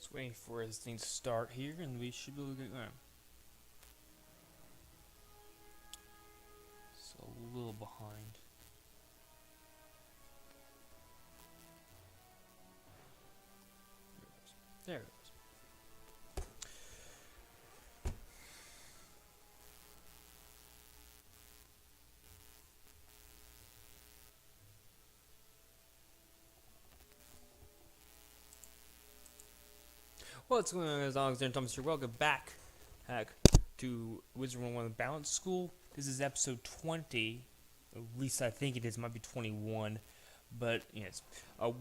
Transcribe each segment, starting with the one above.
Just waiting for this thing to start here, and we should be able to get going. So a little behind. There it goes. What's going on, guys? Alexander Thomas here. Welcome back to Wizard 101 Balance School. This is episode 20. At least I think it is. It might be 21. But, yes.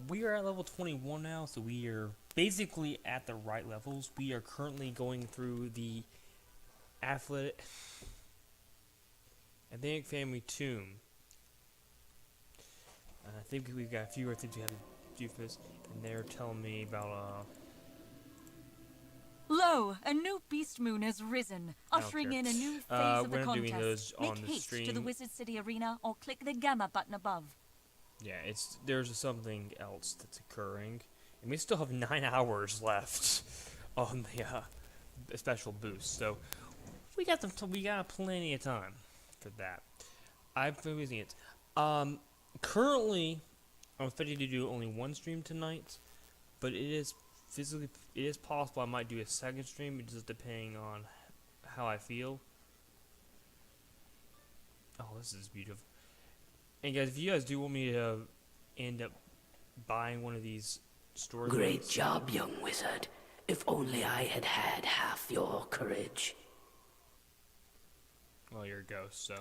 We are at level 21 now, so we are basically at the right levels. We are currently going through the Athletic Family Tomb. I think we've got a few other things we have to do for this. And they're telling me about, Lo, a new beast moon has risen, ushering in a new phase of the we're not doing contest. those on Make the haste stream. to the Wizard City Arena or click the Gamma button above. Yeah, there's something else that's occurring, and we still have 9 hours left on the special boost. So we got plenty of time for that. I've been using it. Currently, I'm expecting to do only one stream tonight, but it is possible I might do a second stream, just depending on how I feel. Oh, this is beautiful. And guys, if you guys do want me to end up buying one of these storage Great units, job, young wizard. If only I had had half your courage. well, you're a ghost, so.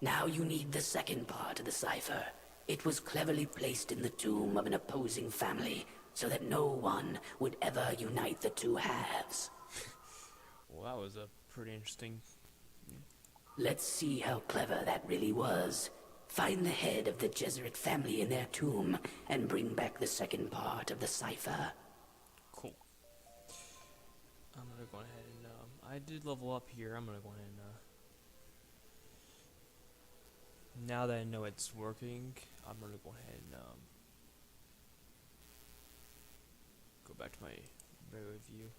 Now you need the second part of the cipher. It was cleverly placed in the tomb of an opposing family, so that no one would ever unite the two halves. Well, that was a pretty interesting. Let's see how clever that really was. Find the head of the Jesuit family in their tomb, and bring back the second part of the cipher. Cool. I'm gonna go ahead and, I did level up here. I'm gonna go ahead and, now that I know it's working, I'm gonna go ahead and, go back to my regular view.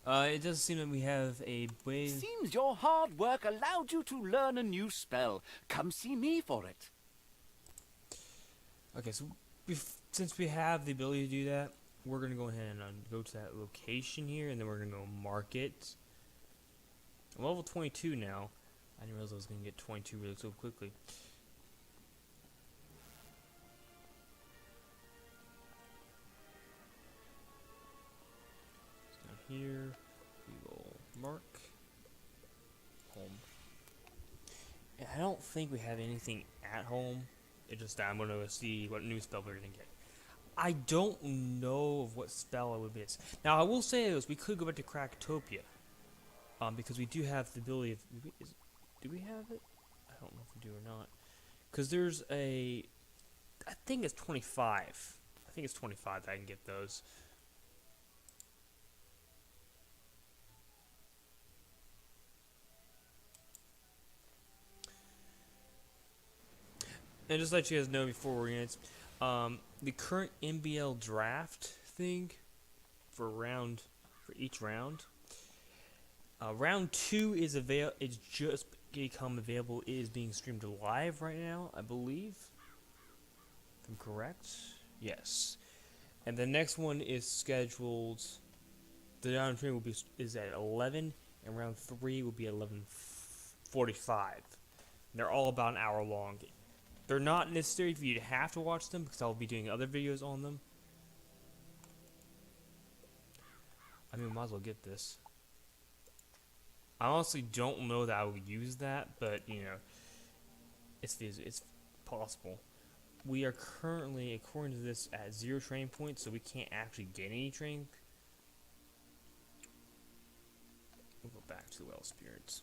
It does seem that we have a way. Seems your hard work allowed you to learn a new spell. Come see me for it. Okay, so since we have the ability to do that, we're gonna go ahead and go to that location here, and then we're gonna go mark it. I'm level 22 now. I didn't realize I was gonna get 22 really so quickly. So down here, we will mark home. And I don't think we have anything at home. It's just that I'm gonna see what new spell we're gonna get. I don't know of what spell it would be. Now I will say this: we could go back to Crackotopia, because we do have the ability of. Do we have it? I don't know if we do or not. Because there's I think it's 25. I think it's 25 that I can get those. And just to let you guys know before we're in it, the current MBL draft thing for each round. Round 2 is it's just become available. It is being streamed live right now, I believe. If I'm correct. Yes. And the next one is scheduled. The round 3 is at 11, and round 3 will be at 11:45. They're all about an hour long. They're not necessary for you to have to watch them, because I'll be doing other videos on them. I mean, we might as well get this. I honestly don't know that I will use that, but you know, it's possible. We are currently, according to this, at 0 training points, so we can't actually get any training. We'll go back to Well Spirits.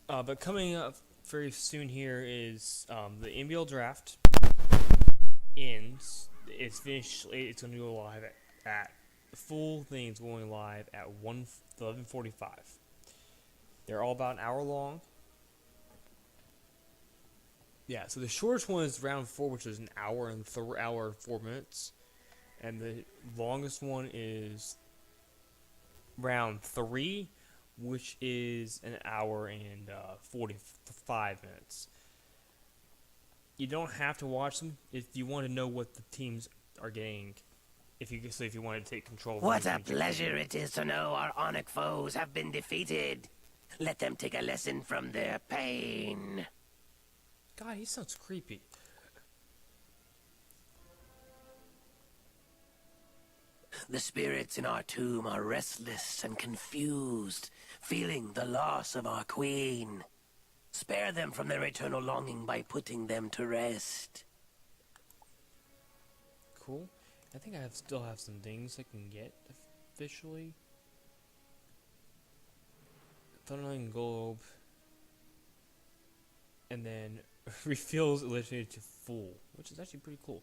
But coming up very soon here is the MBL draft ends. It's finished. It's going to go live at the full thing is going live at 11:45. They're all about an hour long. Yeah, so the shortest one is round 4, which is an hour and hour and 4 minutes, and the longest one is round 3, which is an hour and 45 minutes. You don't have to watch them if you want to know what the teams are getting. If you want to take control. What a pleasure it is to know our Onyx foes have been defeated. Let them take a lesson from their pain. God, he sounds creepy. The spirits in our tomb are restless and confused, feeling the loss of our queen. Spare them from their eternal longing by putting them to rest. Cool. I think I still have some things I can get officially. Thundering Globe. And then refills electricity to full, which is actually pretty cool.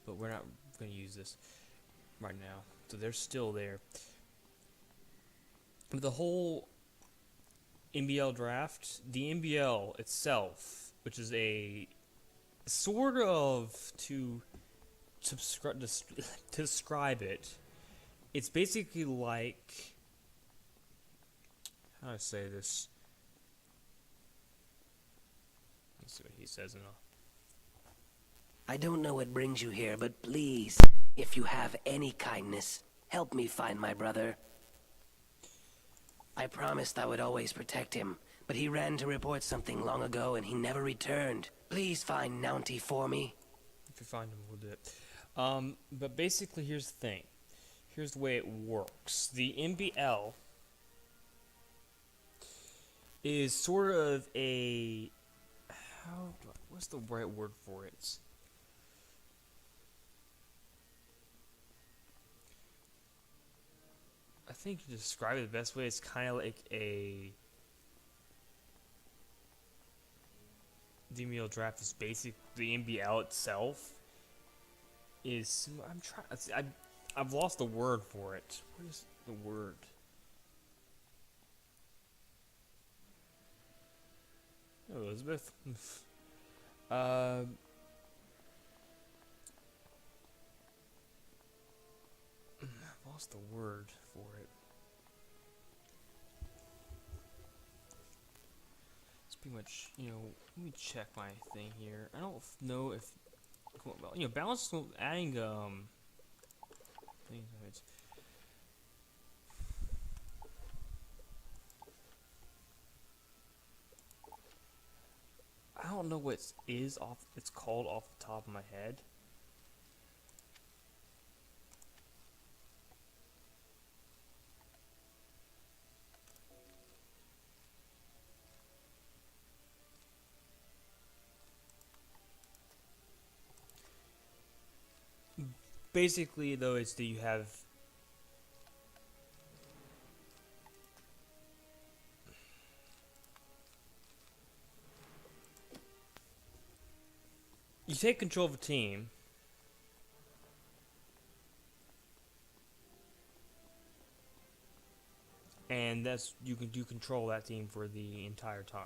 But we're not going to use this right now. So they're still there. But the whole NBL draft, the NBL itself, which is a sort of to describe it, it's basically like, how do I say this? Let's see what he says in I don't know what brings you here, but please, if you have any kindness, help me find my brother. I promised I would always protect him, but he ran to report something long ago and he never returned. Please find Nounty for me. If you find him, we'll do it. But basically, here's the thing. Here's the way it works. The NBL is sort of a... what's the right word for it? I think to describe it the best way, it's kind of like a... The NBL draft is basic. The NBL itself is... I've lost the word for it. What is the word? Oh, Elizabeth. I've lost the word for it. It's pretty much, let me check my thing here. I don't know if, balance, adding, things. I don't know what it's called off the top of my head. Basically, though, it's that you have you take control of a team, and you can control that team for the entire time.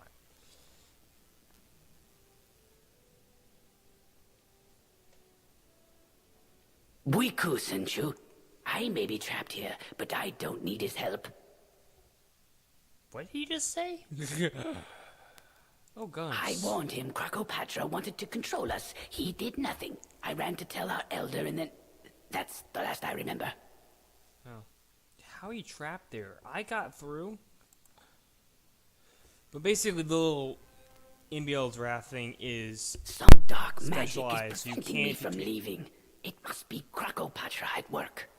Buiku sent you. I may be trapped here, but I don't need his help. What did he just say? Oh, guns. I warned him Krakopatra wanted to control us. He did nothing. I ran to tell our elder and then... That's the last I remember. Oh. How are you trapped there? I got through. But basically, the little NBL draft thing is... Some dark magic is specialized. preventing me from leaving. It must be Krakopatra at work.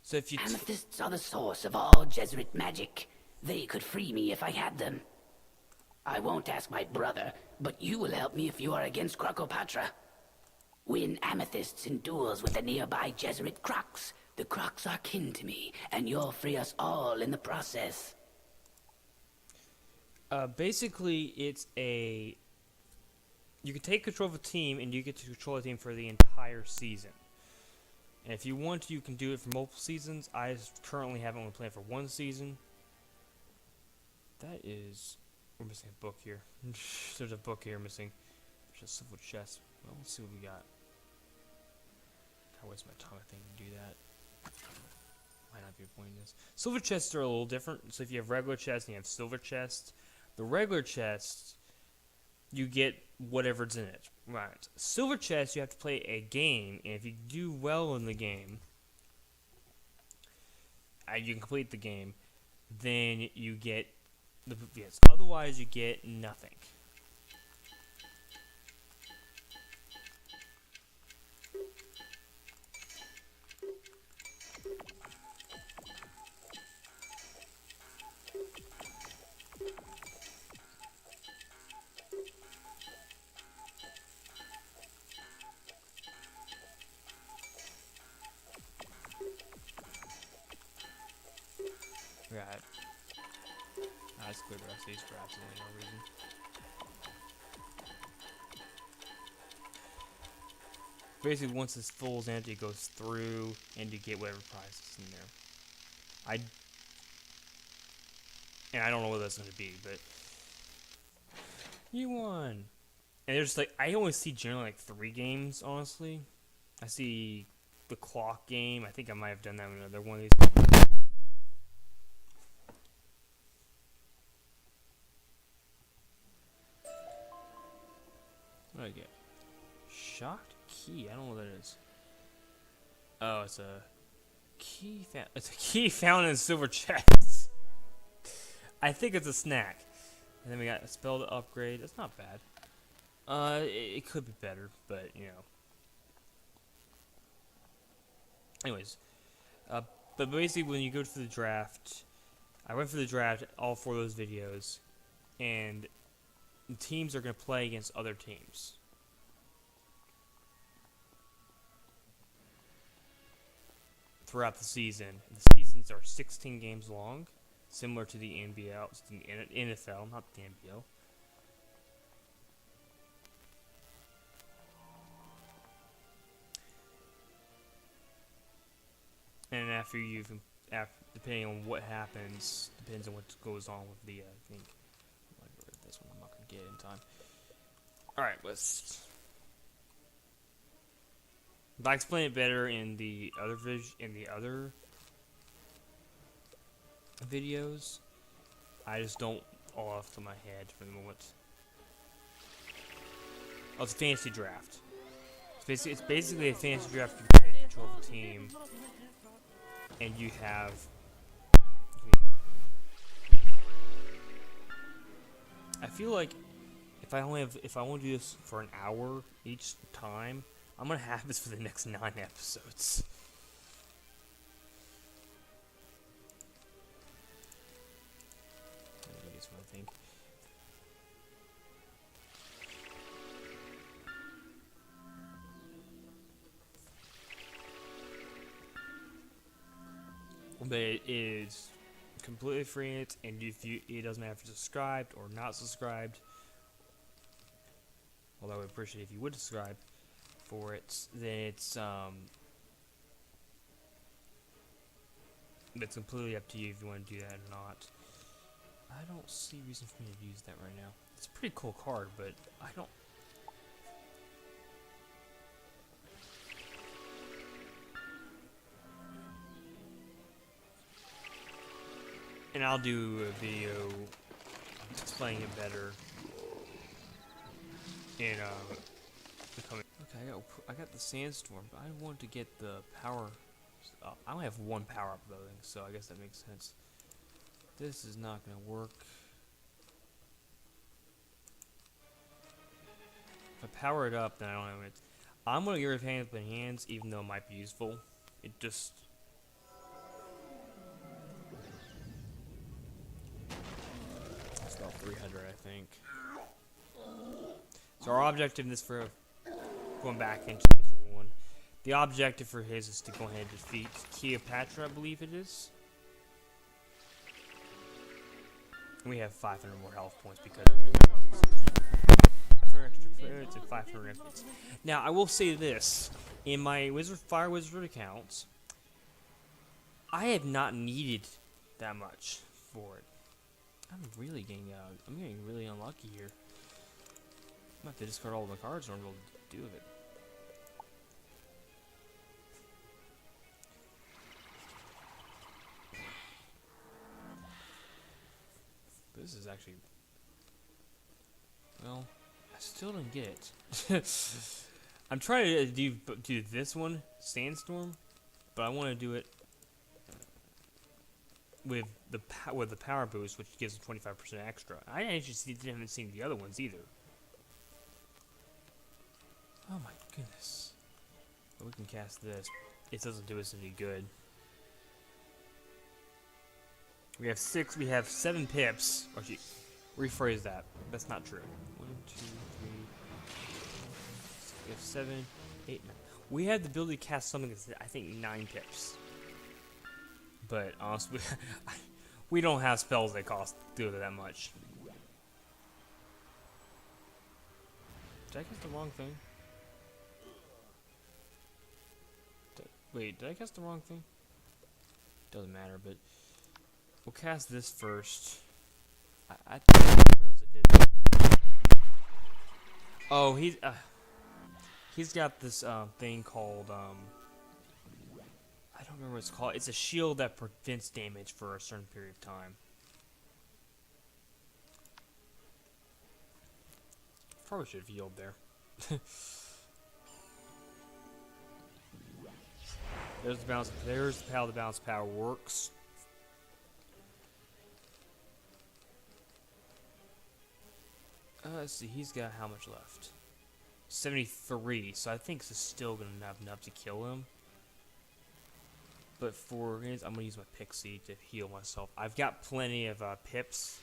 So if you... Amethysts are the source of all Jesuit magic. They could free me if I had them. I won't ask my brother, but you will help me if you are against Krakopatra. Win amethysts in duels with the nearby Jesuit Crocs. The Crocs are kin to me, and you'll free us all in the process. Basically, it's a... You can take control of a team, and you get to control a team for the entire season. And if you want to, you can do it for multiple seasons. I currently have only planned for one season. That is We're missing a book here. There's a book here missing. There's a silver chest. Well, let's see what we got. I waste my time, I think, to do that. Might not be a point in this. Silver chests are a little different. So if you have regular chests and you have silver chests, the regular chests, you get whatever's in it. Right. Silver chest, you have to play a game, and if you do well in the game, you can complete the game, then you get the yes. Otherwise, you get nothing. Right. Let's clear the rest of these for absolutely no reason. Basically, once this full is empty, it goes through, and you get whatever prize is in there. And I don't know what that's going to be, but you won. And there's like, I only see generally like 3 games, honestly. I see the clock game. I think I might have done that in another one of these. What did I get? Shocked key. I don't know what that is. Oh, it's a key. It's a key found in silver chests. I think it's a snack. And then we got a spell to upgrade. That's not bad. It could be better, but you know. Anyways, but basically, when you go for the draft, I went for the draft. All 4 of those videos, and the teams are going to play against other teams. Throughout the season. The seasons are 16 games long, similar to the NBL, the NFL, not the NBL. And after depending on what happens, depends on what goes on with the, I think. This one I'm not gonna get in time. Alright, let's. If I explain it better in the other videos, I just don't all off to my head for the moment. Oh, it's a fantasy draft. It's basically a fantasy draft. You take control of a team, and you have. I feel like if I want to do this for an hour each time, I'm gonna have this for the next 9 episodes. That's what I think. But it is completely free in it, and it doesn't matter if you're subscribed or not subscribed. Although I would appreciate if you would subscribe for it. Then it's completely up to you if you want to do that or not. I don't see a reason for me to use that right now. It's a pretty cool card, but I don't. And I'll do a video explaining it better in the coming. Okay, I got the sandstorm, but I want to get the power up. I only have 1 power up though, so I guess that makes sense. This is not gonna work. If I power it up, then I don't have it. I'm gonna get rid of Hand with Hands, even though it might be useful. It just. It's about 300, I think. So our objective in this for going back into this one, the objective for his is to go ahead and defeat Cleopatra, I believe it is. We have 500 more health points because 500 extra clearance and 500 enemies. Now I will say this: in my Fire Wizard accounts, I have not needed that much for it. I'm getting really unlucky here. I'm have to discard all the cards in order to do it. This is actually, well, I still didn't get it. I'm trying to do this one, Sandstorm, but I want to do it with the power boost, which gives 25% extra. I actually haven't seen the other ones either. Oh my goodness! But we can cast this. It doesn't do us any good. We have 7 pips. Actually, rephrase that. That's not true. 1, 2, 3. We have 7, 8, 9. We have the ability to cast something that's, I think, 9 pips. But honestly, we don't have spells that do that much. Did I cast the wrong thing? Wait, did I cast the wrong thing? Doesn't matter, but we'll cast this first. I think Rosa did that. Oh, he's got this thing called I don't remember what it's called. It's a shield that prevents damage for a certain period of time. Probably should have healed there. There's the balance. There's how the balance power works. Let's see. He's got how much left? 73. So I think it's still gonna have enough to kill him. But for his, I'm gonna use my pixie to heal myself. I've got plenty of pips,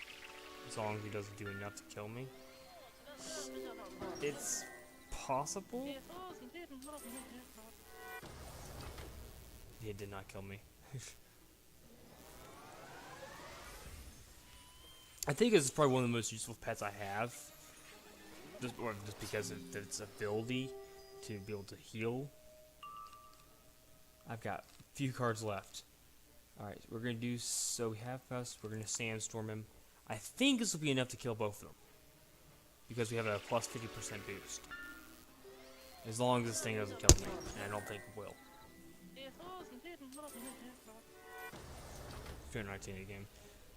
as long as he doesn't do enough to kill me. It's possible. It did not kill me. I think this is probably one of the most useful pets I have. Just because of its ability to be able to heal. I've got a few cards left. Alright, we're going to do, so we have us, we're going to Sandstorm him. I think this will be enough to kill both of them. Because we have a plus 50% boost. As long as this thing doesn't kill me, and I don't think it will. 219 again.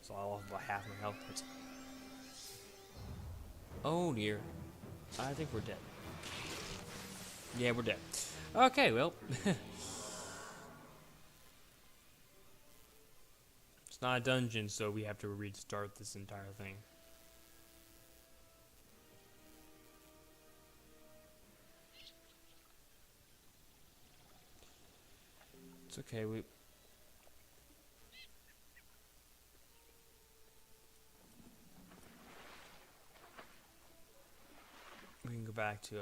So I lost about half my health. Oh dear. I think we're dead. Yeah, we're dead. Okay, well. It's not a dungeon, so we have to restart this entire thing. It's okay, we can go back to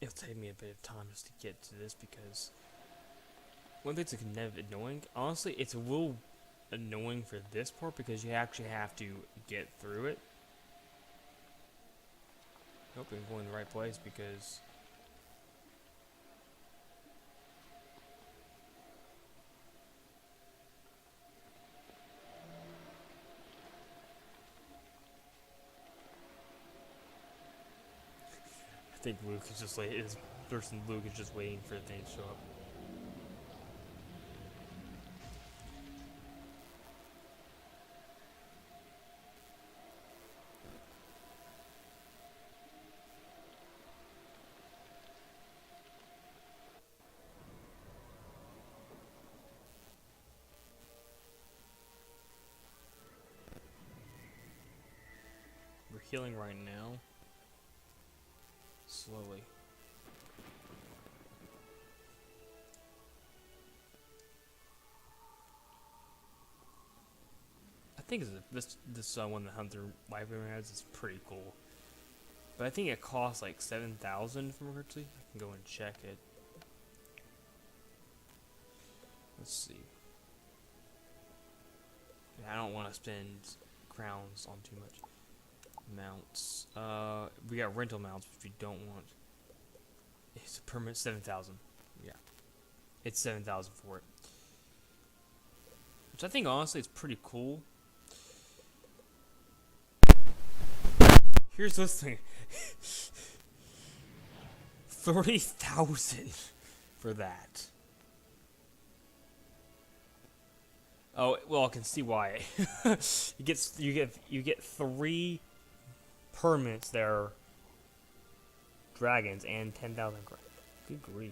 it'll take me a bit of time just to get to this, because one thing's kind of annoying. Honestly, it's a little annoying for this part because you actually have to get through it. I hope I'm going in the right place, because I think Luke is just like, Luke is just waiting for the thing to show up. We're healing right now. Slowly. I think this one that Hunter Library has is pretty cool, but I think it costs like 7,000 from Hertzley. I can go and check it. Let's see. I don't want to spend crowns on too much. Mounts. We got rental mounts, which we don't want. It's a permanent 7,000. Yeah, it's 7,000 for it. which I think honestly is pretty cool. Here's this thing. 30,000 for that. Oh well, I can see why. you get 3 permits that are dragons and 10,000. Good grief!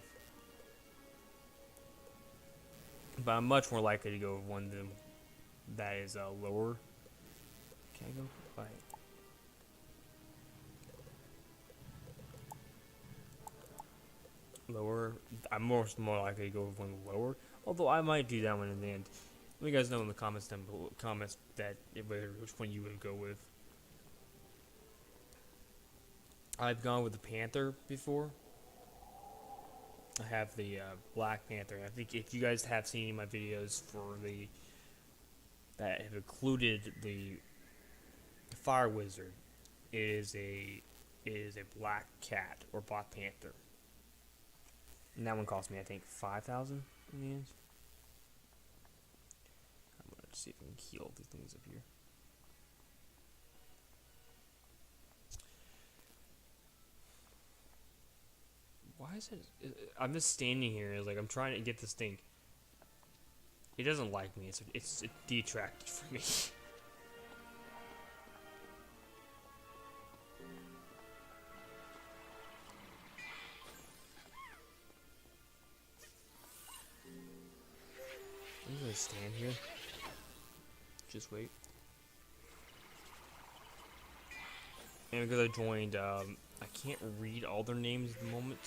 But I'm much more likely to go with one that is lower. Can I go? Right. Lower. I'm more likely to go with one lower. Although I might do that one in the end. Let me guys know in the comments down below, which one you would go with. I've gone with the Panther before. I have the Black Panther. I think if you guys have seen my videos that have included the Fire Wizard, it is a Black Cat or Black Panther. And that one cost me, I think, 5,000 in the end. I'm gonna see if I can heal these things up here. Why is it? I'm just standing here, like I'm trying to get this thing. He doesn't like me. It's detracted from me. I'm gonna stand here. Just wait. And because I joined, I can't read all their names at the moment.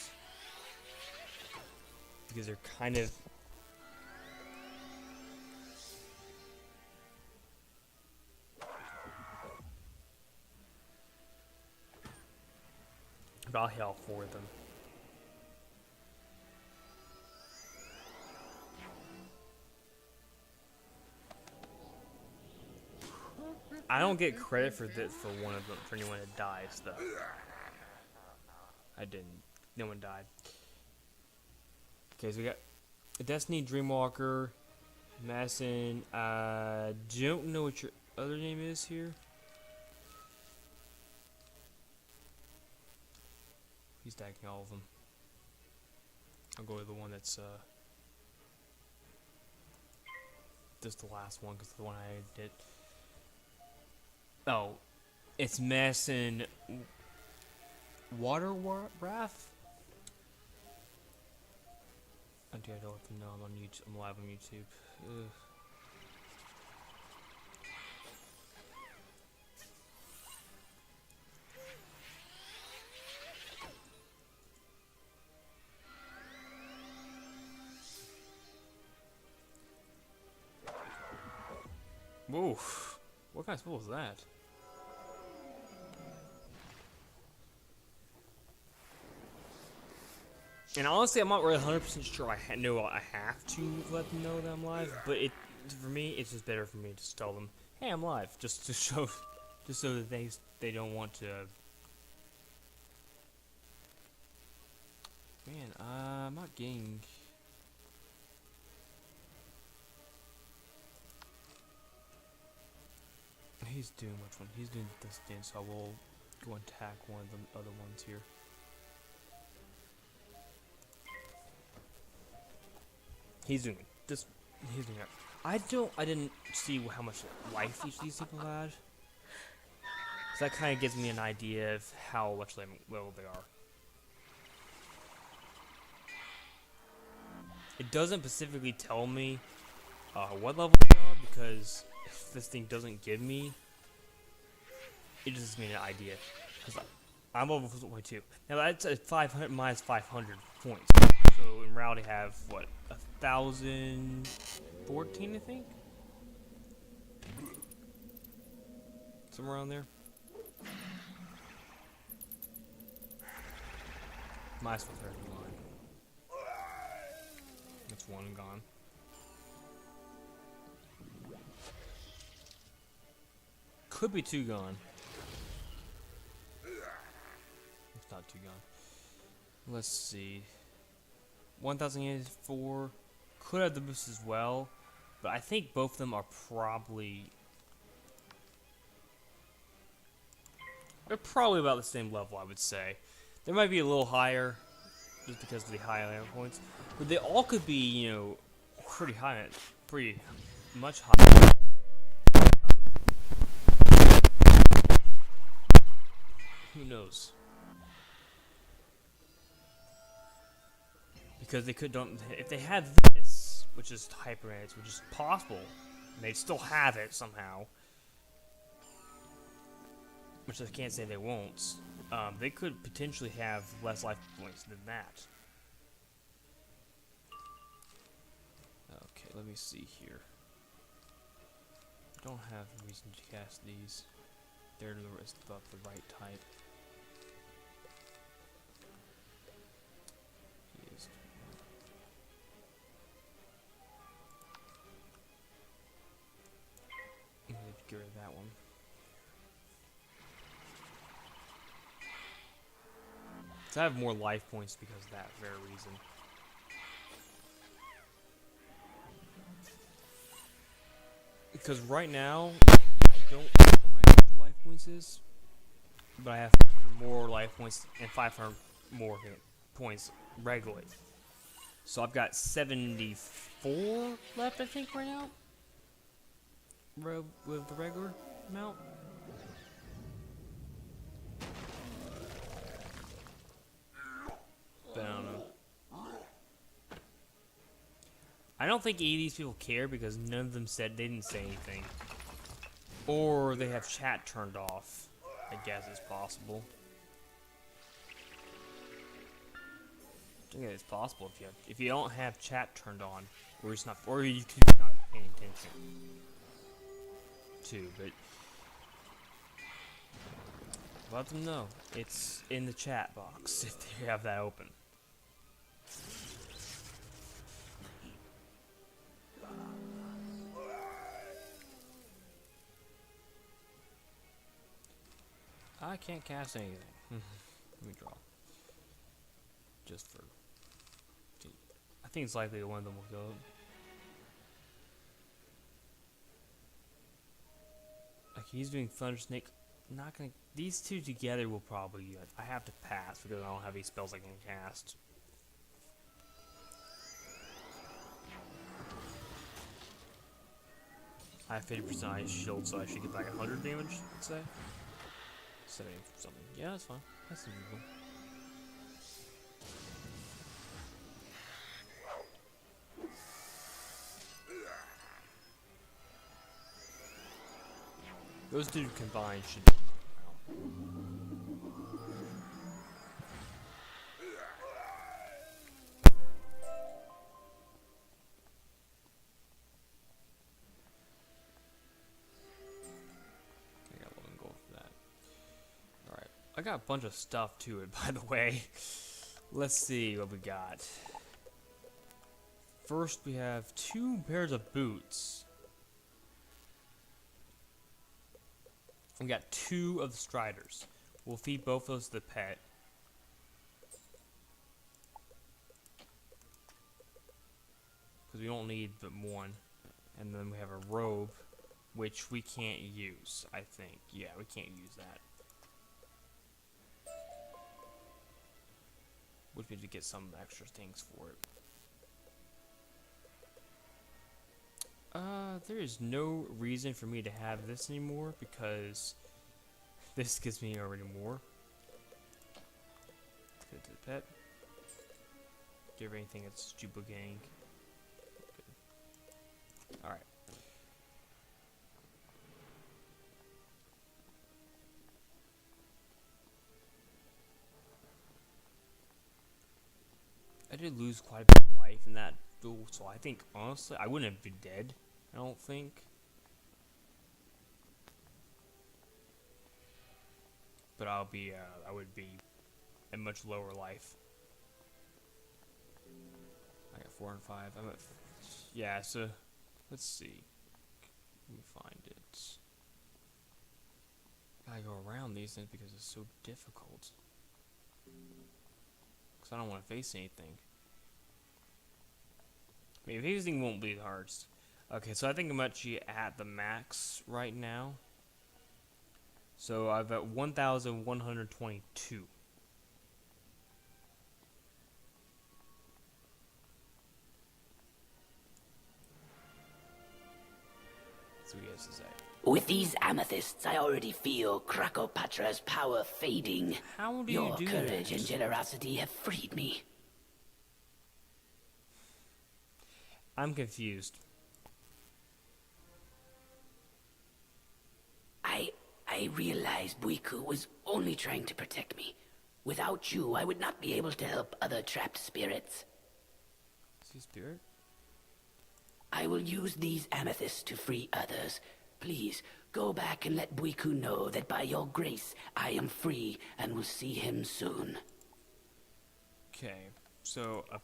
Because they're kind of... But I'll hit all 4 of them. I don't get credit for this for one of them, for anyone that dies, though. I didn't. No one died. Okay, so we got Destiny, Dreamwalker, Madison. Don't know what your other name is here. He's stacking all of them. I'll go with the one that's just the last one, because the one I did. Oh, it's Madison Waterwrath. I don't know. I'm on YouTube. I'm live on YouTube. Ugh. Whoa! What kind of spell was that? And honestly, I'm not really 100% sure I know I have to let them know that I'm live, but for me, it's just better for me to just tell them, hey, I'm live, just to show, just so that they don't want to. Man, I'm not getting. He's doing which one? He's doing this dance, so I will go and attack one of the other ones here. He's doing this. He's doing it. I didn't see how much life each of these people had. So that kind of gives me an idea of how much level they are. It doesn't specifically tell me what level they are, because if this thing doesn't give me, it just gives me an idea. Because I'm level 42. Now that's at 500 minus 500 points. So in reality, I have what, 1,014, I think, somewhere around there. Minus 539. That's one gone. Could be 2 gone. It's not 2 gone. Let's see. 1,084. Could have the boost as well. But I think both of them are probably... They're probably about the same level, I would say. They might be a little higher, just because of the high level points. But they all could be, you know, pretty high, pretty much higher. Who knows? Because they don't, if they had this, which is Hyper Edge, which is possible, and they'd still have it somehow, which I can't say they won't, they could potentially have less life points than that. Okay, let me see here. I don't have a reason to cast these. They're the rest of the right type. Yes. I'm gonna get rid of that one. So I have more life points because of that very reason. Because right now, I don't know what my actual life points is, but I have more life points and 500 more points regularly. So I've got 74 left, I think, right now, with the regular amount. But I don't know. I don't think any of these people care because none of them said they didn't say anything. Or they have chat turned off, I guess is possible. I think it's possible if you don't have chat turned on, or it's not, or you could not be paying attention to. But let them know it's in the chat box if they have that open. I can't cast anything. Let me draw. Just for... I think it's likely one of them will go. Like, he's doing Thunder Snake. Not gonna... These two together will probably... I have to pass because I don't have any spells I can cast. I have 50% ice shield, so I should get like 100 damage, let's say. 70 something. Yeah, that's fine. That's reasonable. Those two combined should be I got 11 gold for that. Alright. I got a bunch of stuff to it, by the way. Let's see what we got. First, we have 2 pairs of boots. We got 2 of the Striders. We'll feed both those to the pet. Because we don't need but 1. And then we have a robe, which we can't use, I think. Yeah, we can't use that. Which means we get some extra things for it. There is no reason for me to have this anymore because this gives me already more. Let's go to the pet. Give her anything that's Juba Gang. Alright. I did lose quite a bit of life in that duel, so I think, honestly, I wouldn't have been dead, I don't think. But I would be at much lower life. I got 4 and 5. I'm at, yeah, so, let's see. Let me find it. Gotta go around these things because it's so difficult. I don't want to face anything. I mean, facing won't be the hardest. Okay, so I think I'm actually at the max right now. So I've at 1,122. That's what he has to say. With these amethysts, I already feel Krakopatra's power fading. How do you Your do courage that? and generosity have freed me. I'm confused. I realized Buiku was only trying to protect me. Without you, I would not be able to help other trapped spirits. Is he a spirit? I will use these amethysts to free others. Please, go back and let Buiku know that by your grace, I am free and will see him soon. Okay, so let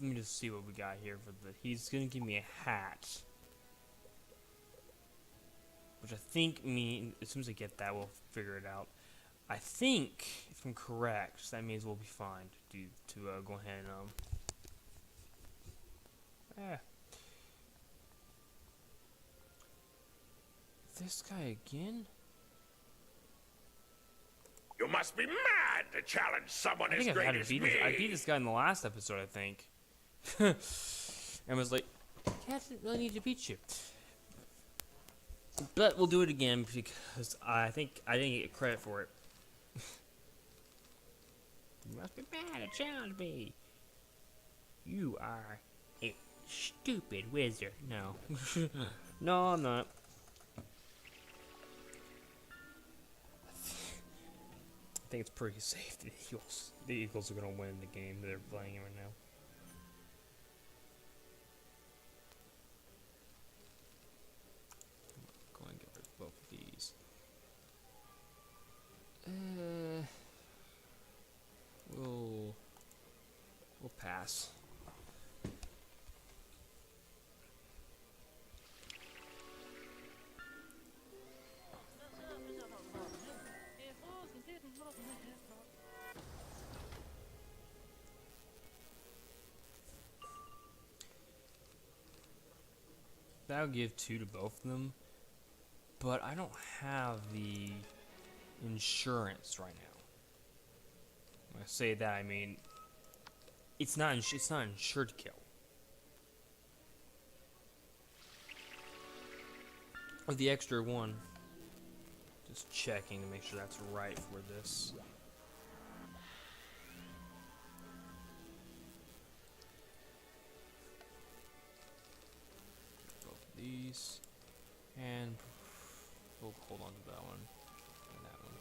me just see what we got here for the. He's gonna give me a hat, which I think as soon as I get that, we'll figure it out. I think, if I'm correct, that means we'll be fine to go ahead and This guy again? You must be mad to challenge someone I as think I've great had to as beat me. this. I beat this guy in the last episode, I think. And was like, I didn't really need to beat you. But we'll do it again because I think I didn't get credit for it. You must be mad to challenge me. You are a stupid wizard. No. No, I'm not. I think it's pretty safe. The Eagles are going to win the game they're playing right now. Go and get rid of both of these. We'll pass. That'll give 2 to both of them, but I don't have the insurance right now. When I say that, I mean it's not insured to kill. With the extra 1, just checking to make sure that's right for this. These, and we'll hold on to that one and that one.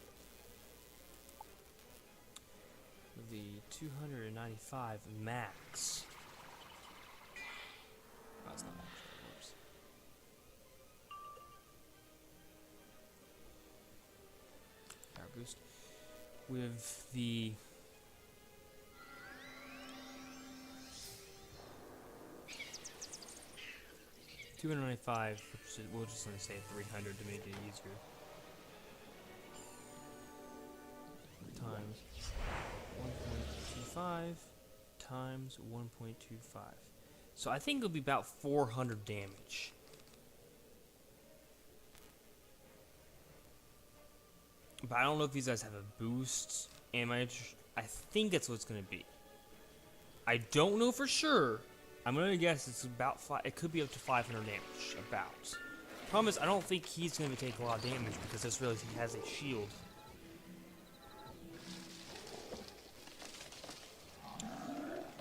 The 295 max. That's not actually worse. Power boost with the 295, which is, we'll just say 300 to make it easier. Times 1.25 times 1.25. So I think it'll be about 400 damage. But I don't know if these guys have a boost. I think that's what it's going to be. I don't know for sure. I'm gonna guess it's about it could be up to 500 damage, about. Problem is, I don't think he's gonna take a lot of damage because I just realized he has a shield.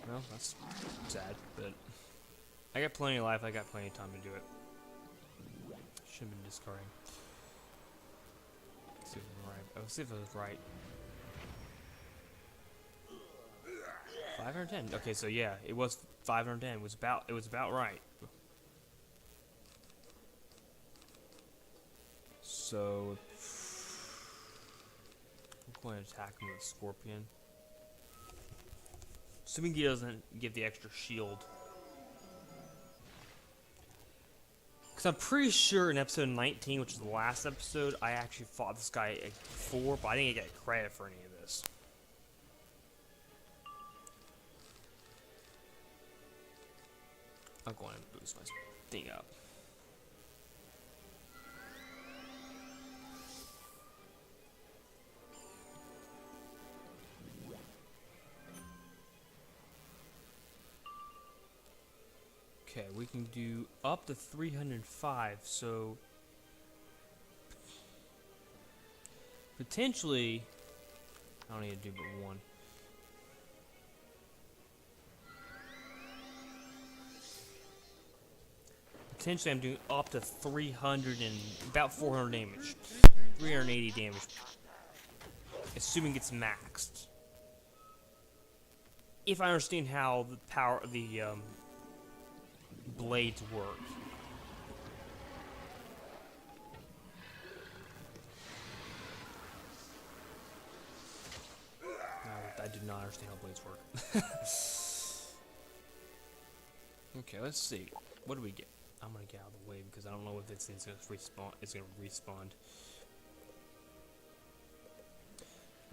Well, that's sad, but I got plenty of life. I got plenty of time to do it. Should have been discarding. Let's see if I'm right. Let's see if I was right. 510. Okay, so yeah, it was 510. It was about right. So I'm going to attack him with a scorpion. Assuming he doesn't give the extra shield. Because I'm pretty sure in episode 19, which is the last episode, I actually fought this guy before, but I didn't get credit for any of this. I'm going to boost my thing up. Okay, we can do up to 305, so potentially I don't need to do but one. Potentially I'm doing up to 300 and about 400 damage. 380 damage. Assuming it's maxed. If I understand how the power of the blades work. No, I do not understand how blades work. Okay, let's see. What do we get? I'm gonna get out of the way because I don't know if it's gonna respawn. It's gonna respawn.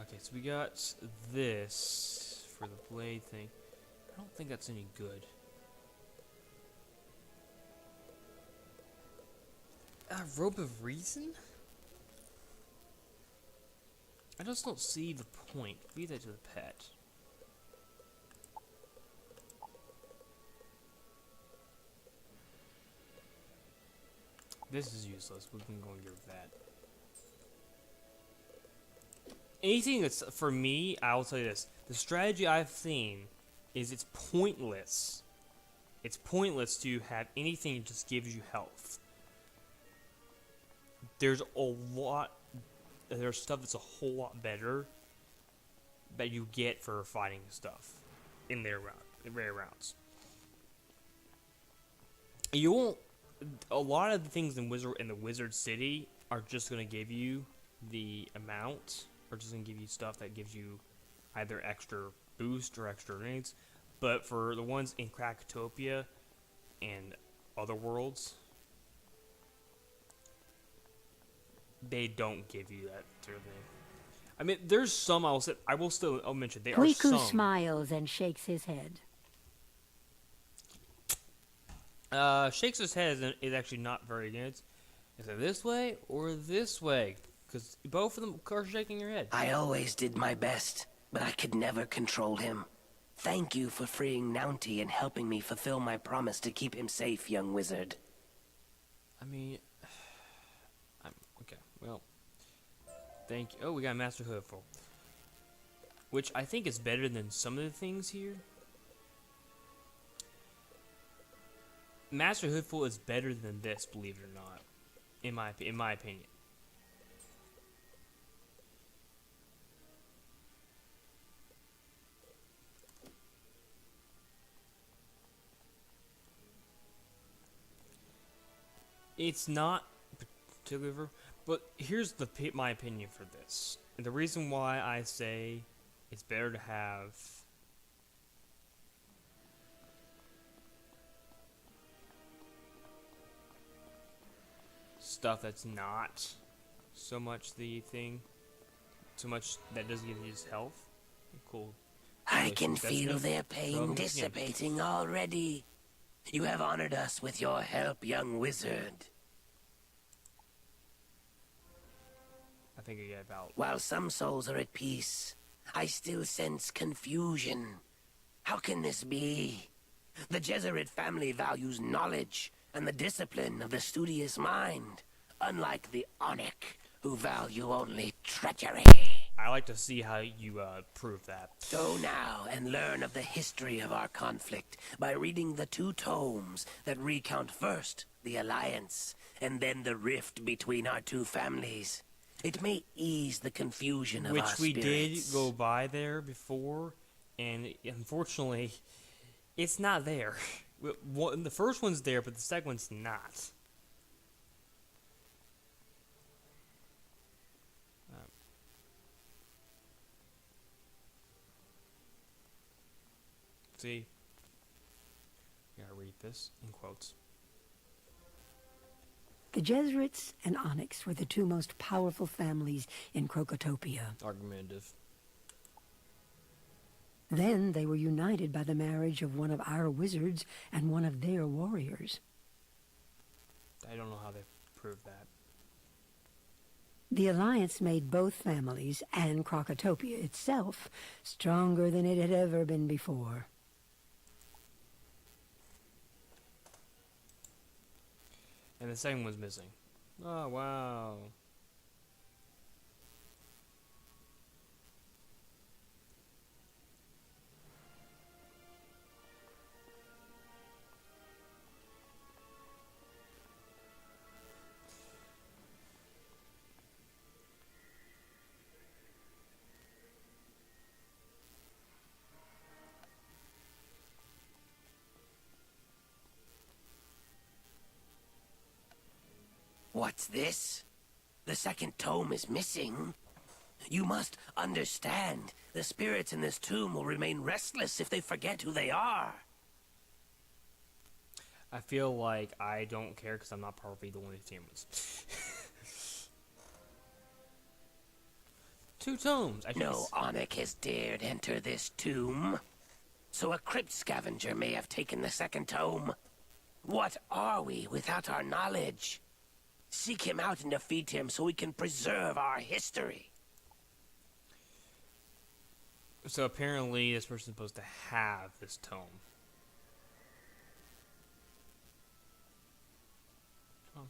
Okay, so we got this for the blade thing. I don't think that's any good. Rope of Reason? I just don't see the point. Feed that to the pet. This is useless. We can go and get that. Anything that's, for me, I will tell you this. The strategy I've seen is it's pointless. It's pointless to have anything that just gives you health. There's stuff that's a whole lot better that you get for fighting stuff in rare rounds. You won't. A lot of the things in the Wizard City are just gonna give you the amount, or just gonna give you stuff that gives you either extra boost or extra grenades. But for the ones in Krakatopia and other worlds, they don't give you that sort of thing. I mean, there's some I'll mention. There are Quiku some. smiles and shakes his head. Shakes his head is actually not very good. Is it this way or this way? Because both of them are shaking your head. I always did my best, but I could never control him. Thank you for freeing Nounty and helping me fulfill my promise to keep him safe, young wizard. I mean, okay. Well, thank you. Oh, we got Master Hoodful, which I think is better than some of the things here. Master Hoodful is better than this, believe it or not, in my opinion. It's not particularly, but here's my opinion for this. And the reason why I say it's better to have stuff that's not so much the thing, so much that doesn't give you just health. Cool. I can feel their pain dissipating already. You have honored us with your help, young wizard. I think I get about. While some souls are at peace, I still sense confusion. How can this be? The Jesuit family values knowledge and the discipline of the studious mind, unlike the Onyx, who value only treachery. I like to see how you prove that. Go now and learn of the history of our conflict by reading the 2 tomes that recount first the alliance and then the rift between our 2 families. It may ease the confusion of our spirits. Which we did go by there before, and unfortunately, it's not there. The first one's there, but the second one's not. See, you gotta read this in quotes. The Jesuits and Onyx were the 2 most powerful families in Krokotopia. Argumentative. Then they were united by the marriage of one of our wizards and one of their warriors. I don't know how they proved that. The alliance made both families and Krokotopia itself stronger than it had ever been before. And the second one's missing. Oh, wow. What's this? The second tome is missing. You must understand, the spirits in this tomb will remain restless if they forget who they are. I feel like I don't care because I'm not probably the one who's famous. 2 tomes. I No guess. Onyx has dared enter this tomb. So a crypt scavenger may have taken the second tome. What are we without our knowledge? Seek him out and defeat him so we can preserve our history. So apparently this person's supposed to have this tome. Oh.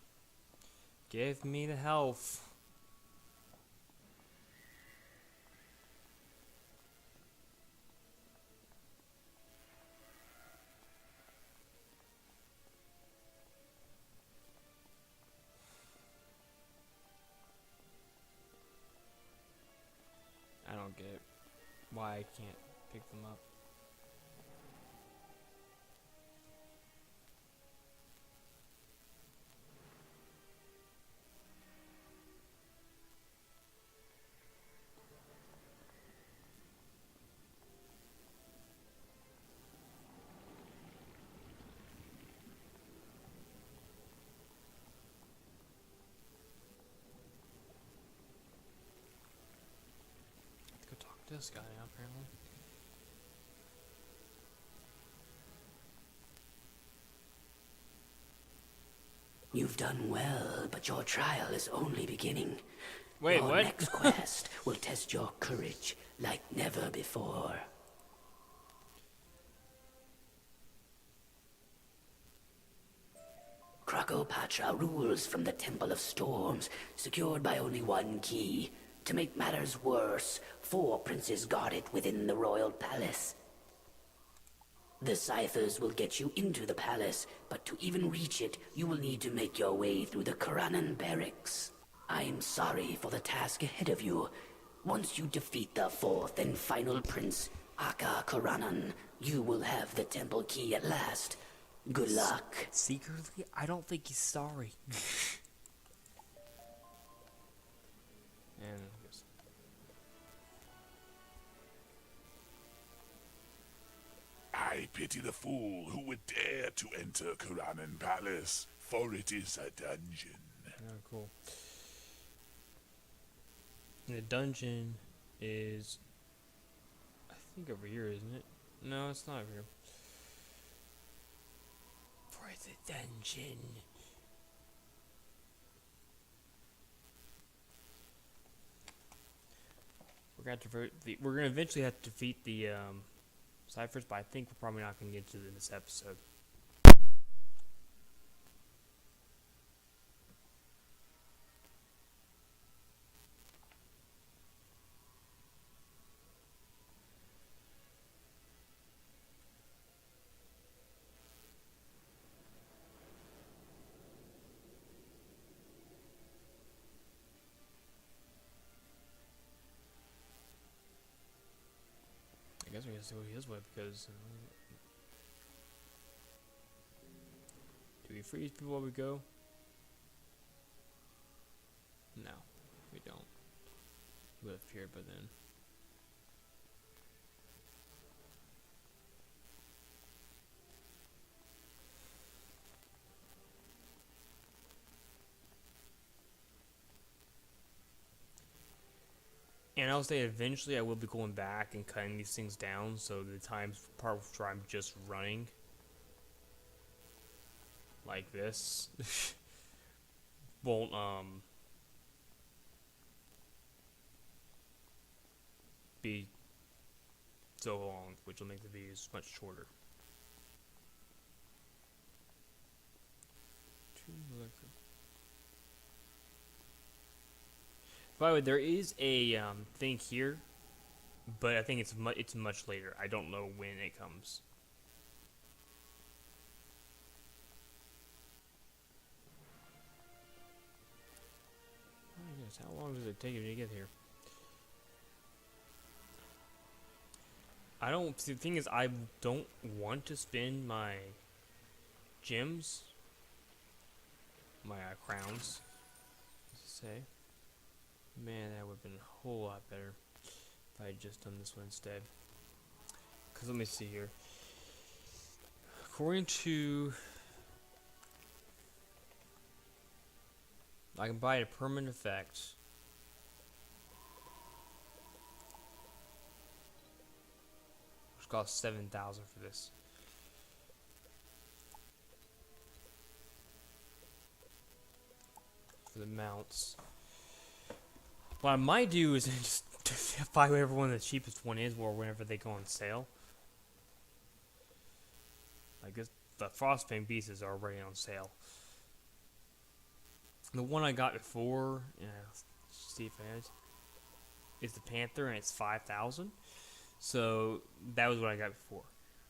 Give me the health. I don't get why I can't pick them up. Let's go talk to this guy now, apparently. You've done well, but your trial is only beginning. Wait, your what? next quest will test your courage like never before. Crocopatra rules from the Temple of Storms, secured by only one key. To make matters worse, 4 princes guard it within the royal palace. The ciphers will get you into the palace, but to even reach it, you will need to make your way through the Karanan barracks. I'm sorry for the task ahead of you. Once you defeat the 4th and final prince, Aka Karanan, you will have the temple key at last. Good luck. Secretly, I don't think he's sorry. And I guess. I pity the fool who would dare to enter Karanan Palace, for it is a dungeon. Oh, cool. And the dungeon is, I think, over here, isn't it? No, it's not over here. For the dungeon. We're gonna eventually have to defeat the ciphers, but I think we're probably not gonna get to it in this episode. I guess we have to go his way because do we freeze people while we go? No, we don't. We would have appeared by then. And I'll say eventually I will be going back and cutting these things down so the times part where I'm just running like this won't be so long, which will make the videos much shorter. 2 By the way, there is a thing here, but I think it's much later. I don't know when it comes. Oh yes, how long does it take you to get here? I don't. See, the thing is, I don't want to spend my gems, my crowns. Say, man, that would have been a whole lot better if I had just done this one instead. Cause let me see here. According to, I can buy a permanent effect. Cost 7,000 for this. For the mounts. What I might do is just buy whatever one the cheapest one is, or whenever they go on sale. I guess the Frostbane Beasts are already on sale. The one I got before, let's see if it is the Panther, and it's 5,000. So that was what I got before.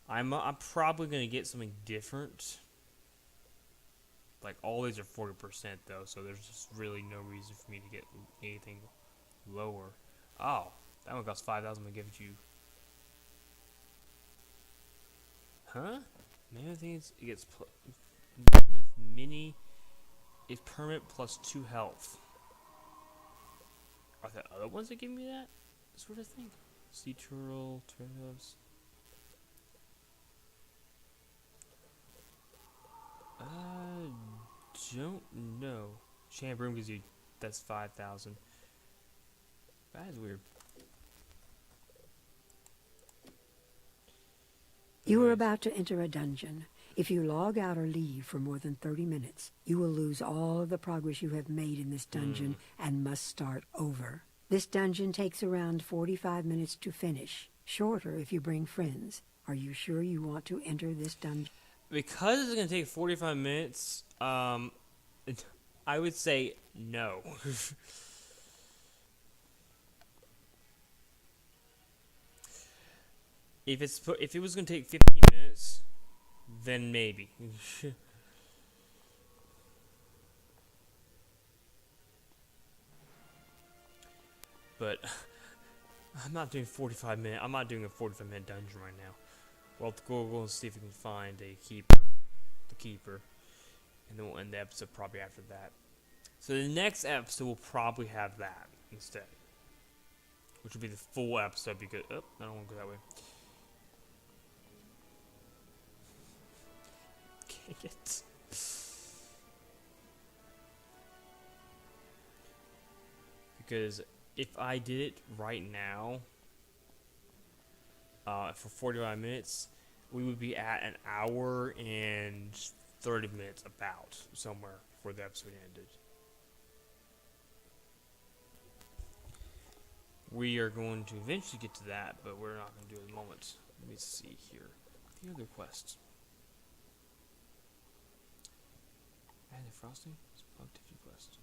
I'm probably gonna get something different. Like all these are 40% though, so there's just really no reason for me to get anything lower. Oh, that one costs 5,000. I'm gonna give it you. Huh? Maybe I think it gets mini is permanent plus 2 health. Are there other ones that give me that sort of thing? Sea turtle, turtles. Don't know. Chambroom gives you, that's 5,000. That is weird. You are about to enter a dungeon. If you log out or leave for more than 30 minutes, you will lose all of the progress you have made in this dungeon and must start over. This dungeon takes around 45 minutes to finish. Shorter if you bring friends. Are you sure you want to enter this dungeon? Because it's going to take 45 minutes, I would say no. If it was going to take 15 minutes, then maybe. But I'm not doing 45 minute. I'm not doing a 45-minute dungeon right now. We'll have to go and see if we can find a keeper, the keeper, and then we'll end the episode probably after that. So the next episode will probably have that instead, which will be the full episode because I don't want to go that way. Dang it. Because if I did it right now, for 45 minutes, we would be at an hour and 30 minutes about somewhere before the episode ended. We are going to eventually get to that, but we're not going to do it at the moment. Let me see here. The other quests. And the frosting? It's a productivity quest.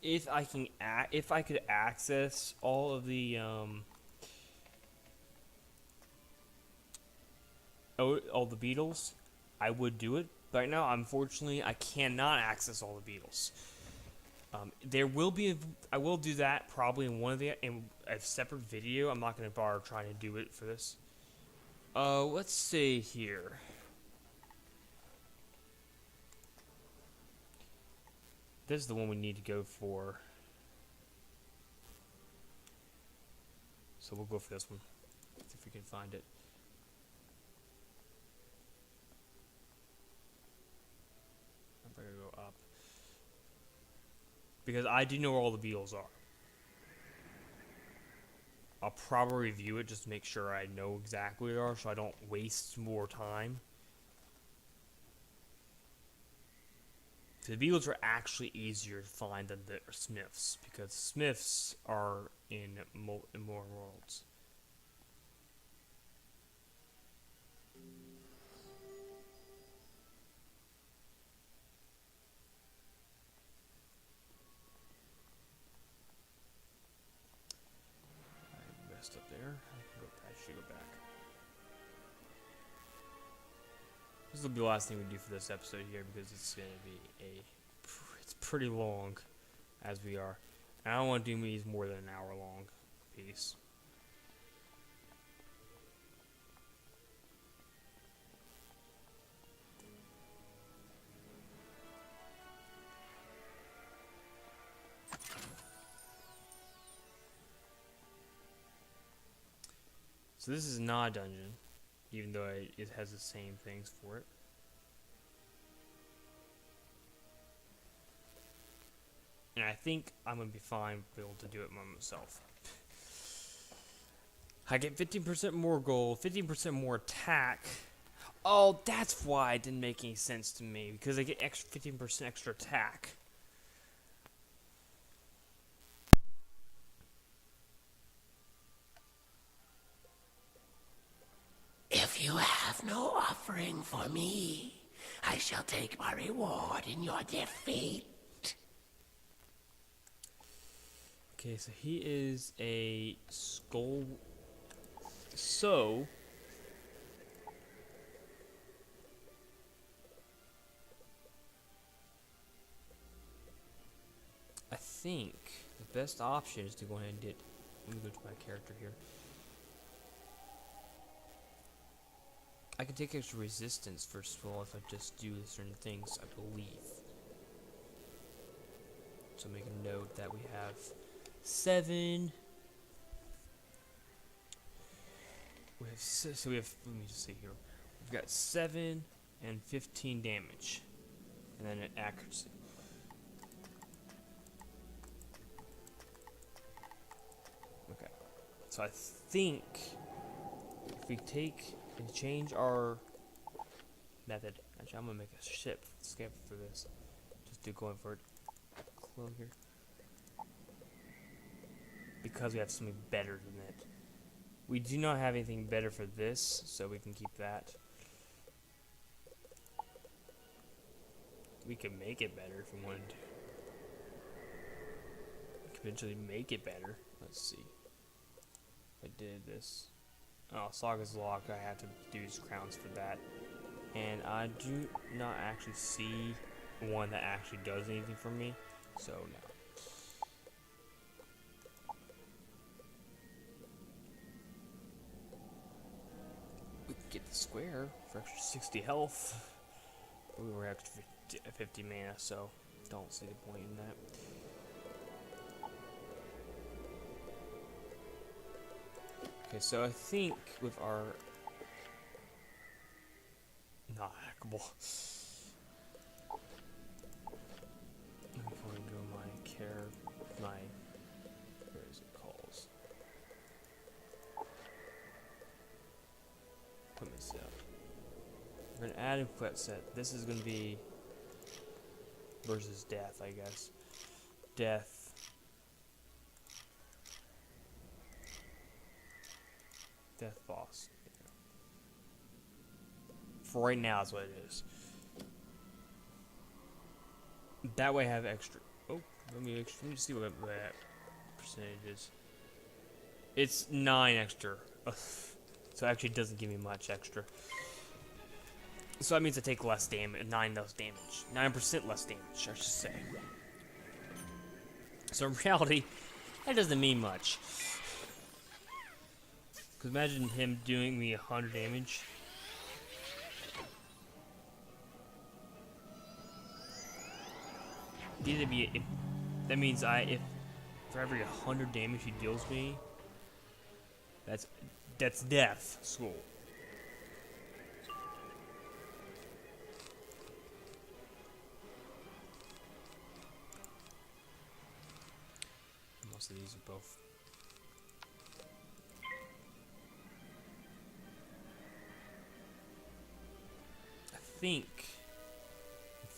If I could access all of the all the beetles, I would do it. But right now, unfortunately, I cannot access all the beetles. There will be I will do that probably in a separate video. I'm not going to bother trying to do it for this. Let's see here. This is the one we need to go for. So we'll go for this one. See if we can find it. I'm going to go up. Because I do know where all the beetles are. I'll probably review it just to make sure I know exactly where they are so I don't waste more time. The beetles are actually easier to find than the smiths, because smiths are in more worlds. I messed up there. I should go back. This will be the last thing we do for this episode here, because it's going to be it's pretty long, as we are. And I don't want to do these more than an hour long piece. So this is not a dungeon, even though it has the same things for it. And I think I'm going to be fine being able to do it by myself. I get 15% more gold, 15% more attack. Oh, that's why it didn't make any sense to me, because I get 15% extra attack. If you have no offering for me, I shall take my reward in your defeat. Okay, so he is a skull. So I think the best option is to go ahead and let me go to my character here. I can take extra resistance first of all if I just do certain things, I believe. So make a note that we have 7. We have so we have. Let me just see here. We've got 7 and 15 damage, and then an accuracy. Okay, so I think if we take and change our method, actually I'm gonna make a ship skip for this. Just do going for it. Clone here. Because we have something better than it. We do not have anything better for this, so we can keep that. We could make it better if we wanted to. We could eventually make it better. Let's see. If I did this. Oh, Saga's Lock, I have to do these crowns for that. And I do not actually see one that actually does anything for me, so no. We could get the square for extra 60 health. We were extra 50 mana, so don't see the point in that. Okay, so I think with our not hackable. I'm going to go where is it calls? Equipment set. We're gonna add an equipment set. This is gonna be versus death, I guess. Death. Death boss. For right now, that's what it is. That way, I have extra. Oh, let me see what that percentage is. It's 9 extra, so actually, it doesn't give me much extra. So that means I take less damage, 9 less damage, 9% less damage, I should say. So in reality, that doesn't mean much. Cause imagine him doing me 100 damage. That means if for every 100 damage he deals me, that's death school. Most of these are both. I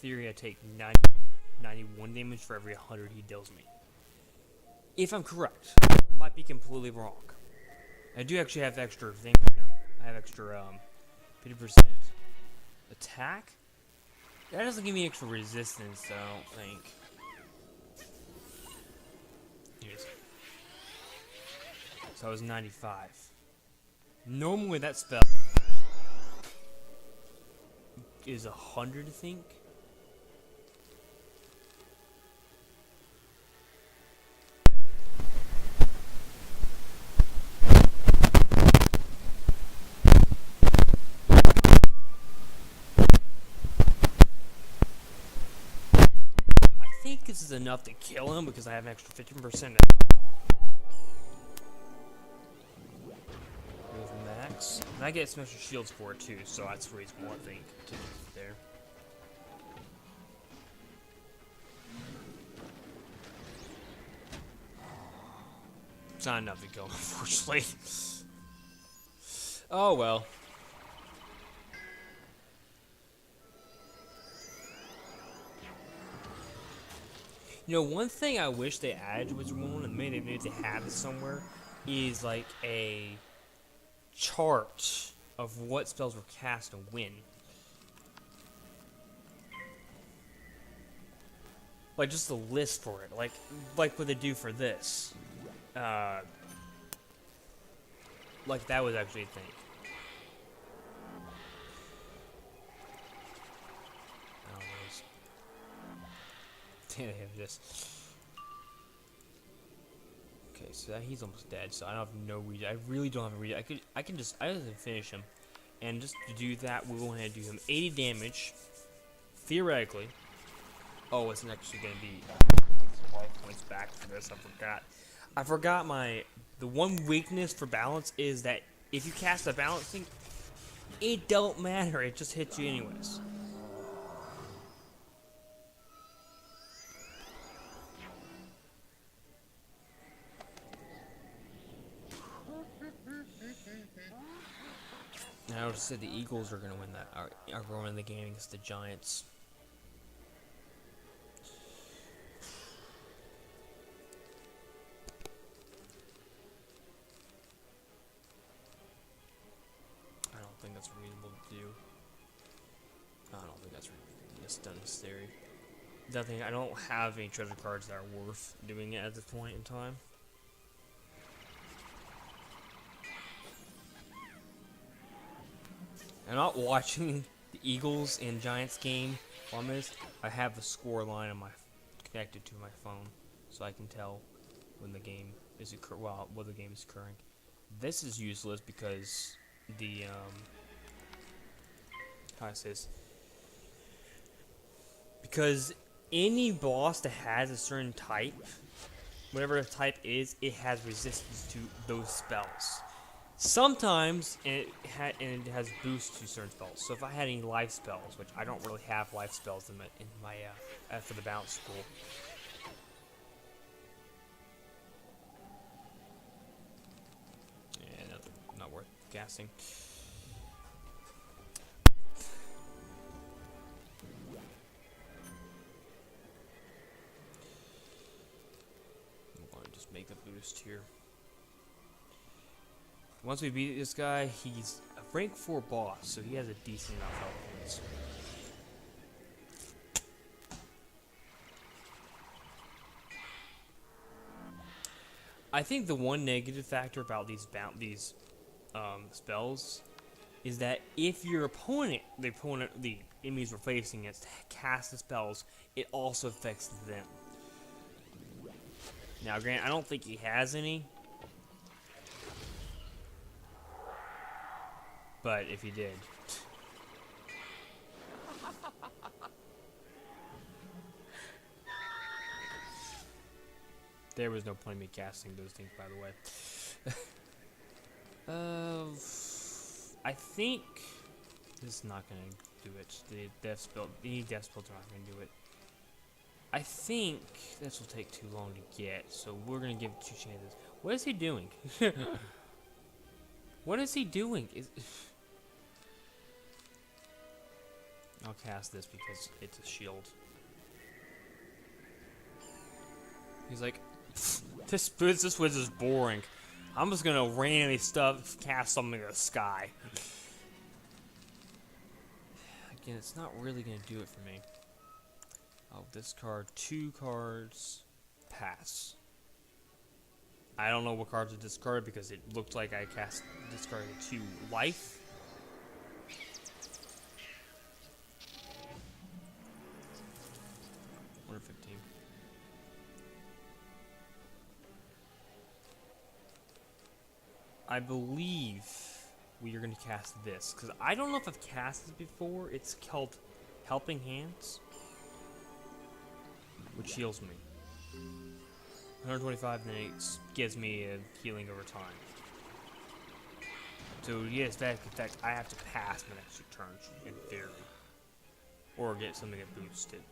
theory I take 91 damage for every 100 he deals me. If I'm correct. I might be completely wrong. I do actually have extra thing right now. I have extra 50% attack. That doesn't give me extra resistance, though, I don't think. Anyways. So I was 95. Normally that spell is 100, I think. I think this is enough to kill him because I have an extra 15%. Max. And I get some extra shields for it too, so that's reasonable, I think, to do it there. It's not enough to kill him, unfortunately. Oh well. You know, one thing I wish they added to Wizard 1, and maybe they have it somewhere, is like a chart of what spells were cast and when. Like just a list for it, like what they do for this. Like that was actually a thing. Damn, this. Okay, so that he's almost dead, so I don't have no reason. I really don't have a reason. I can just finish him, and just to do that, we'll go ahead and do him 80 damage, theoretically. Oh, it's actually gonna be 12 points back for this. I forgot the one weakness for balance is that if you cast a balancing, it don't matter. It just hits you anyways. I just said the Eagles are going to win that. Are going to win the game against the Giants. I don't think that's reasonable to do. I don't think that's necessary. Nothing. I don't have any treasure cards that are worth doing it at this point in time. I'm not watching the Eagles and Giants game on this. I have the score line on connected to my phone, so I can tell when the game is what the game is occurring. This is useless because the how I say this? Because any boss that has a certain type, whatever the type is, it has resistance to those spells. Sometimes it has boost to certain spells. So if I had any life spells, which I don't really have life spells in my for the balance school. Yeah, not worth gassing. I'm going to just make a boost here. Once we beat this guy, he's a rank 4 boss, so he has a decent amount of health points. I think the one negative factor about these spells is that if your opponent, the enemies we're facing against, cast the spells, it also affects them. Now, Grant, I don't think he has any. But if he did. There was no point in me casting those things, by the way. I think this is not going to do it. Any death spells are not going to do it. I think this will take too long to get, so we're going to give it 2 chances. What is he doing? What is he doing? I'll cast this because it's a shield. He's like, this wizard's boring. I'm just gonna randomly cast something in the sky. Again, it's not really gonna do it for me. I'll discard 2 cards. Pass. I don't know what cards to discard because it looked like I discarded 2 life. Or 15. I believe we are going to cast this because I don't know if I've cast this before. It's called Helping Hands, which heals me. 125, and then it gives me a healing over time. So yes, that effect I have to pass my next 2 turns in theory, or get something that boosts it.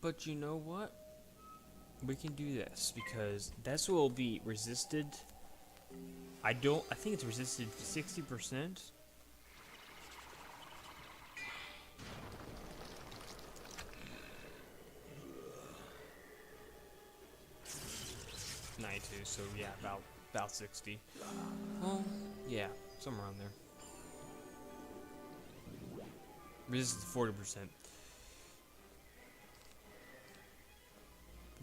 But you know what? We can do this because this will be resisted. I think it's resisted 60%. So yeah, about 60. Well, yeah, somewhere around there. Resisted 40%.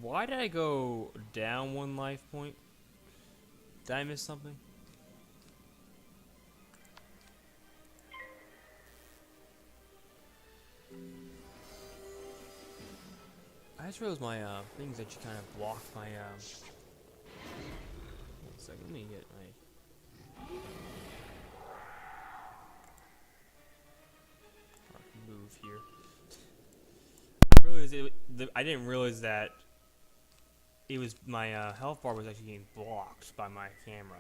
Why did I go down 1 life point? Did I miss something? I just realized my things that you kind of block my one second, let me get my move here. I didn't realize that it was my health bar was actually getting blocked by my camera.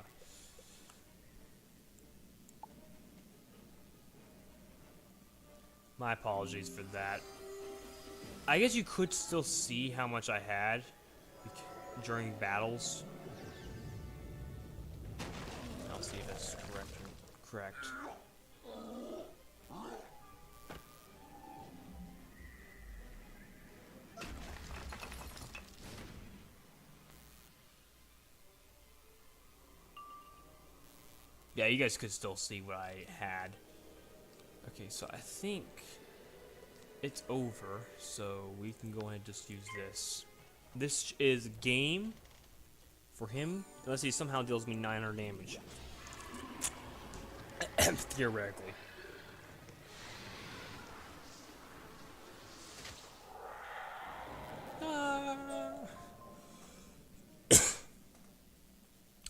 My apologies for that. I guess you could still see how much I had during battles. I'll see if that's correct. Yeah, you guys could still see what I had. Okay, so I think it's over, so we can go ahead and just use this. This is game for him, unless he somehow deals me 900 damage. Theoretically.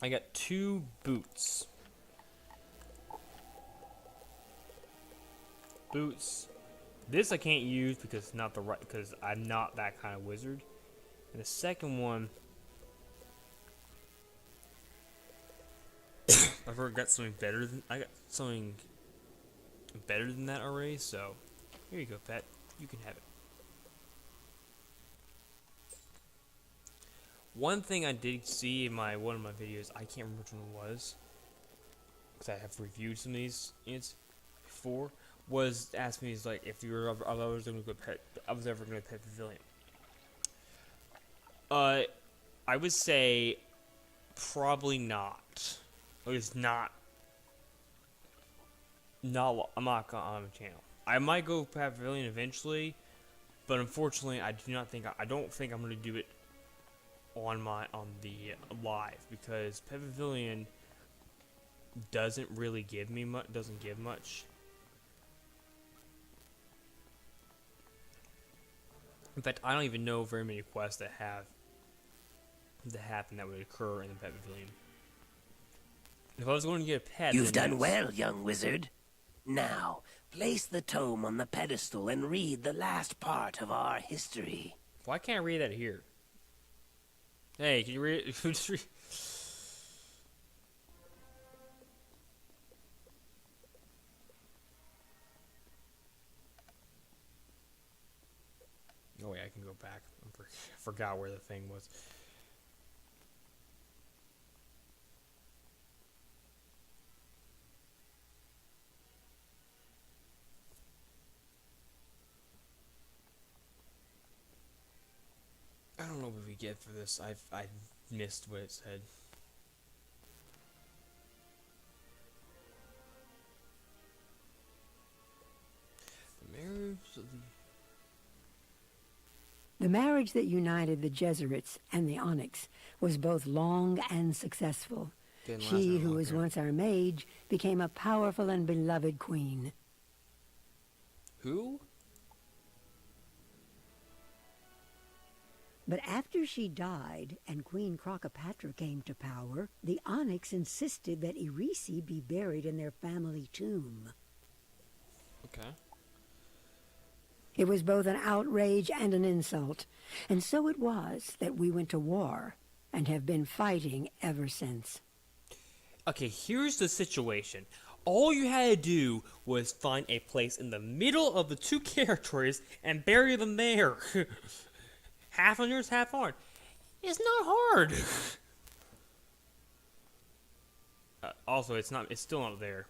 I got 2 boots. This I can't use because I'm not that kind of wizard. And the second one, I got something better than that already. So here you go, pet. You can have it. One thing I did see in one of my videos, I can't remember which one it was, because I have reviewed some of these before. Was asked me, like, if you were I was ever going to pet Pavilion. I would say probably not. At least not. I'm not on the channel. I might go Pet Pavilion eventually, but unfortunately, I don't think I'm going to do it on the live, because Pet Pavilion doesn't really give me much. Doesn't give much. In fact, I don't even know very many quests that happen that would occur in the Pet Pavilion. If I was going to get a pet, You've done well, young wizard. Now, place the tome on the pedestal and read the last part of our history. Why can't I read that here? Hey, can you read it? Oh wait, I can go back. I forgot where the thing was. I don't know what we get for this. I missed what it said. The marriage of The marriage that united the Jesuits and the Onyx was both long and successful. Didn't last She, very who long, was okay. once our mage, became a powerful and beloved queen. Who? But after she died and Queen Crocopatra came to power, the Onyx insisted that Irisi be buried in their family tomb. Okay. It was both an outrage and an insult, and so it was that we went to war and have been fighting ever since. Okay, here's the situation. All you had to do was find a place in the middle of the two territories and bury them there. Half on yours, half on. It's not hard. Also, it's still not there.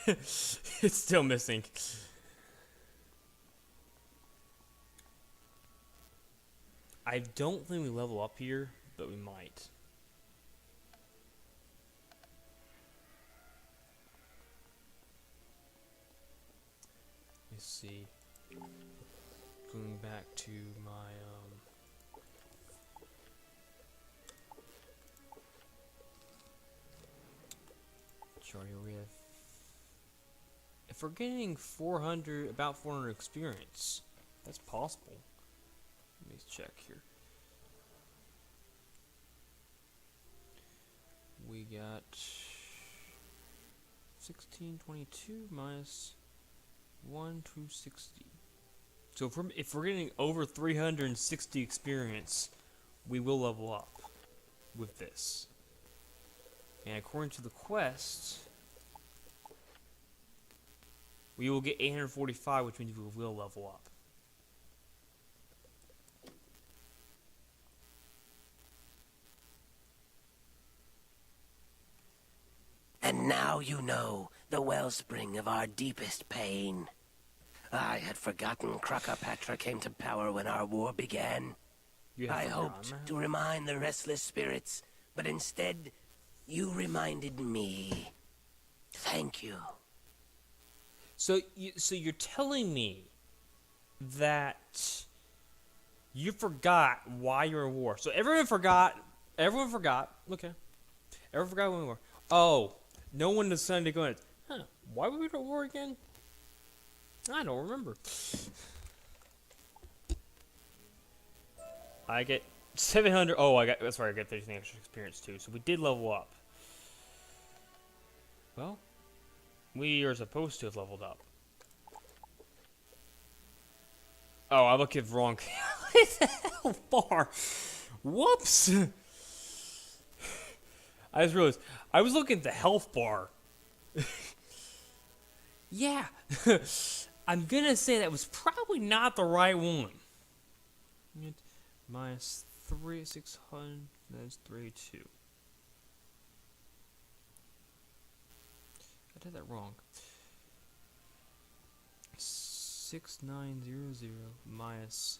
It's still missing. I don't think we level up here, but we might. Let's see. Going back to my chart here, we have. If we're getting about 400 experience, that's possible. Let me check here. We got 1622 minus 1260. So if we're getting over 360 experience, we will level up with this. And according to the quest, we will get 845, which means we will level up. And now you know the wellspring of our deepest pain. I had forgotten Crocopatra came to power when our war began. You have I forgotten hoped that? to remind the restless spirits, but instead, you reminded me. Thank you. So you're telling me that you forgot why you're in war. So everyone forgot. Okay. Everyone forgot when we were. Oh, no one decided to go in. Huh? Why were we at war again? I don't remember. I get 700. Oh, that's right. I get 13 extra experience too. So we did level up. Well, we are supposed to have leveled up. Oh, I looked at the wrong. It's how far? Whoops. I just realized I was looking at the health bar. Yeah. I'm gonna say that was probably not the right one. Minus 600, that's 32. I did that wrong. 6900 minus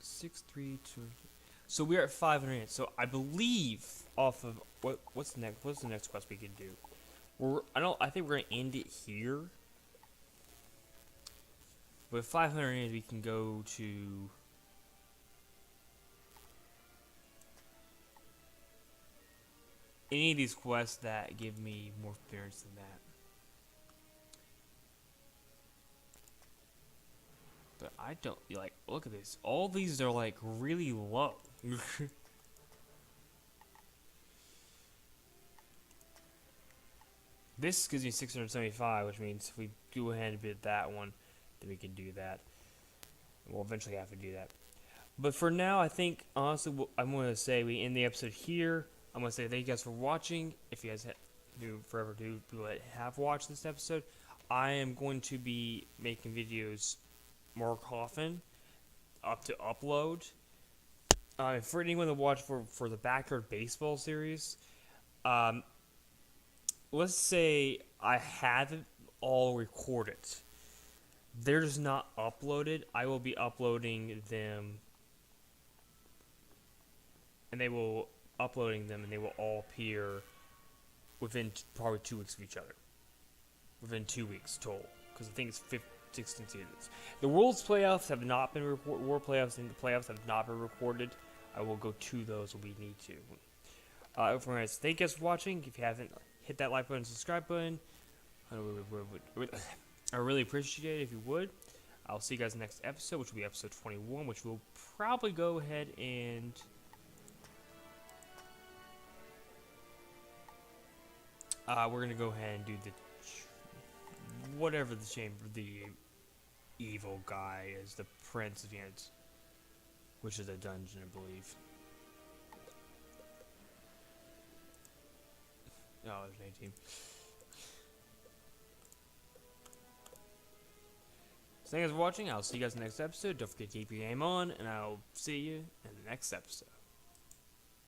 6320. So we're at 508. So I believe off of what's the next quest we can do? I think we're gonna end it here. With 508 we can go to any of these quests that give me more experience than that. But I don't like look at this. All these are like really low. This gives me 675, which means if we go ahead and bid that one, then we can do that. We'll eventually have to do that. But for now, I think, honestly, I'm going to say we end the episode here. I'm going to say thank you guys for watching. If you guys have watched this episode, I am going to be making videos Mark Hoffman up to upload. For anyone to watch for the Backyard Baseball series, let's say I have it all recorded. They're just not uploaded. I will be uploading them, and they will all appear within probably 2 weeks of each other. Within 2 weeks total, because I think it's 16 seasons. The World's playoffs have not been World playoffs and the playoffs have not been recorded. I will go to those when we need to. Guys, thank you guys for watching. If you haven't, hit that like button and subscribe button. I really appreciate it if you would. I'll see you guys next episode, which will be episode 21, which we'll probably go ahead and we're gonna go ahead and do the whatever the evil guy is, the Prince of Ants, which is a dungeon, I believe. Oh, there's 18. So thank you guys for watching. I'll see you guys in the next episode. Don't forget to keep your game on, and I'll see you in the next episode.